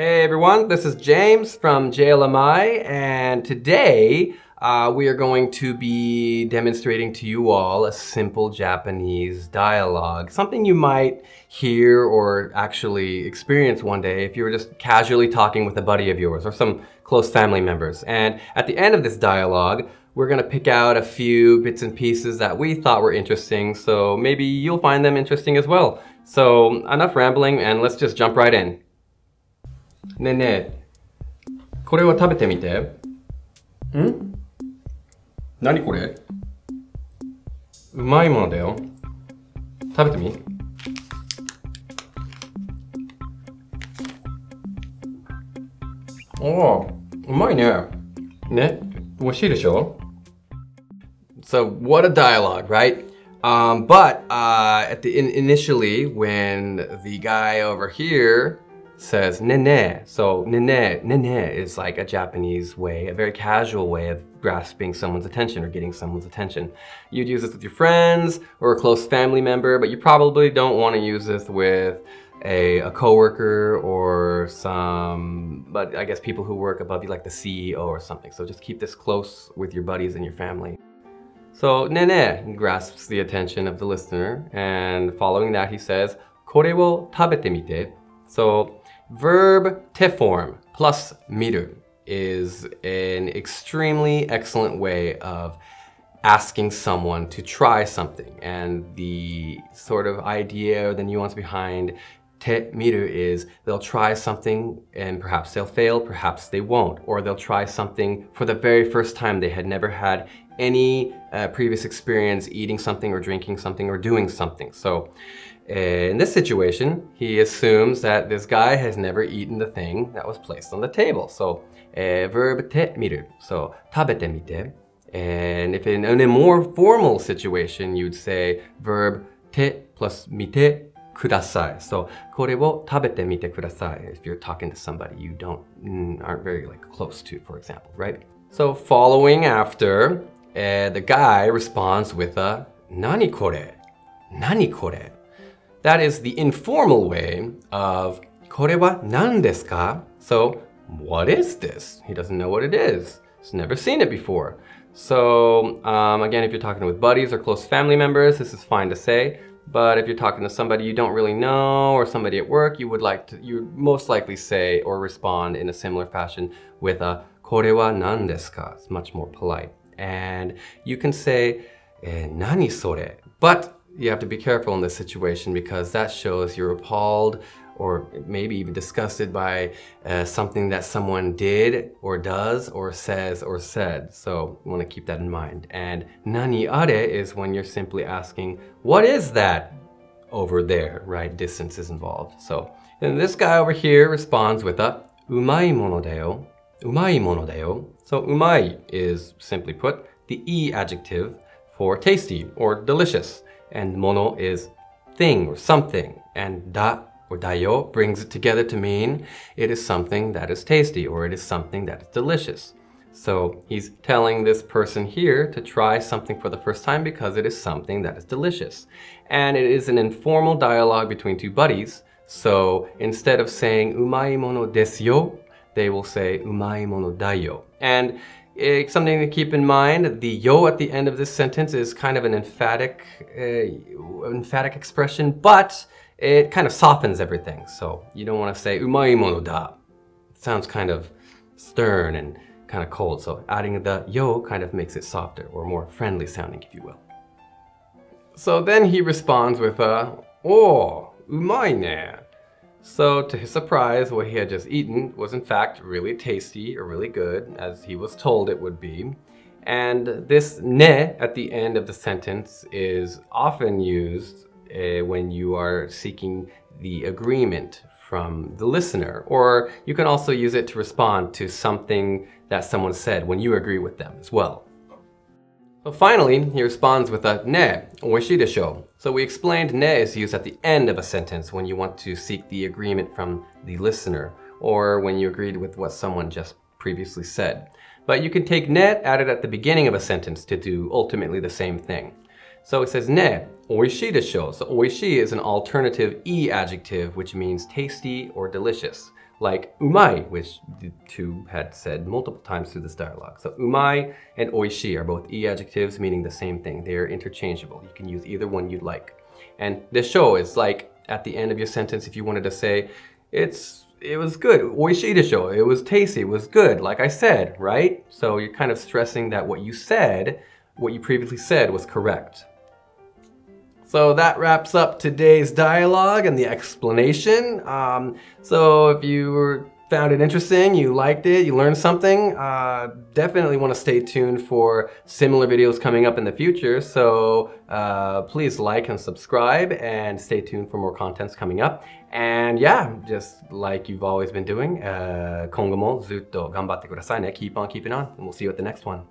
Hey everyone, this is James from JLMI, and today we are going to be demonstrating to you all a simple Japanese dialogue, something you might hear or actually experience one day if you were just casually talking with a buddy of yours or some close family members. And at the end of this dialogue, we're going to pick out a few bits and pieces that we thought were interesting, so maybe you'll find them interesting as well. So enough rambling and let's just jump right in. ねえねえ、これを食べてみて。ん？何これ？うまいものだよ。食べてみ。おー、うまいね。ね、美味しいでしょ? So what a dialogue, right? But initially, when the guy over here says nene, so nene is like a Japanese way, a very casual way of grasping someone's attention or getting someone's attention. You'd use this with your friends or a close family member, but you probably don't want to use this with a coworker or but I guess people who work above you, like the CEO or something. So just keep this close with your buddies and your family. So nene grasps the attention of the listener, and following that he says, これを食べてみて. So verb te form plus miru is an extremely excellent way of asking someone to try something. And the sort of idea or the nuance behind te miru is they'll try something and perhaps they'll fail, perhaps they won't. Or they'll try something for the very first time. They had never had any previous experience eating something or drinking something or doing something. So in this situation, he assumes that this guy has never eaten the thing that was placed on the table. So verb te miru, so 食べてみて. And if in a more formal situation, you'd say verb te plus mite kudasai. So これを食べてみてください. If you're talking to somebody you aren't very close to, for example, right? So following after, the guy responds with a nani kore, nani kore. That is the informal way of これは何ですか? So, what is this? He doesn't know what it is. He's never seen it before. So, again, if you're talking with buddies or close family members, this is fine to say. But if you're talking to somebody you don't really know or somebody at work, you would most likely say or respond in a similar fashion with a これは何ですか? It's much more polite. And you can say 何それ? But you have to be careful in this situation because that shows you're appalled or maybe even disgusted by something that someone did or does or says or said. So you want to keep that in mind. And nani are is when you're simply asking, what is that over there, right? Distance is involved. So then this guy over here responds with a umai mono dayo, umai mono dayo. So umai is simply put the e adjective for tasty or delicious. And mono is thing or something. And da or dayo brings it together to mean it is something that is tasty or it is something that is delicious. So he's telling this person here to try something for the first time because it is something that is delicious. And it is an informal dialogue between two buddies. So instead of saying umai mono desho, they will say umai mono dayo. And something to keep in mind, the yo at the end of this sentence is kind of an emphatic expression, but it kind of softens everything. So you don't want to say umai mono da. It sounds kind of stern and kind of cold. So adding the yo kind of makes it softer or more friendly sounding, if you will. So then he responds with a oh, umai ne. So to his surprise, what he had just eaten was in fact really tasty or really good, as he was told it would be. And this ne at the end of the sentence is often used when you are seeking the agreement from the listener, or you can also use it to respond to something that someone said when you agree with them as well. So finally, he responds with a ne, oishii desho. So we explained ne is used at the end of a sentence when you want to seek the agreement from the listener, or when you agreed with what someone just previously said. But you can take ne added at the beginning of a sentence to do ultimately the same thing. So it says ne, oishii desho. So oishii is an alternative e adjective which means tasty or delicious. like umai, which the two had said multiple times through this dialogue. So umai and oishi are both e adjectives meaning the same thing. They're interchangeable. You can use either one you'd like. And desho is like at the end of your sentence if you wanted to say, it was good. Oishii desho. It was tasty. It was good. Like I said, right? So you're kind of stressing that what you previously said was correct. So that wraps up today's dialogue and the explanation. So if you found it interesting, you liked it, you learned something, definitely want to stay tuned for similar videos coming up in the future. So please like and subscribe and stay tuned for more contents coming up. And yeah, just like you've always been doing, 今後もずっと頑張ってくださいね. Keep on keeping on, and we'll see you at the next one.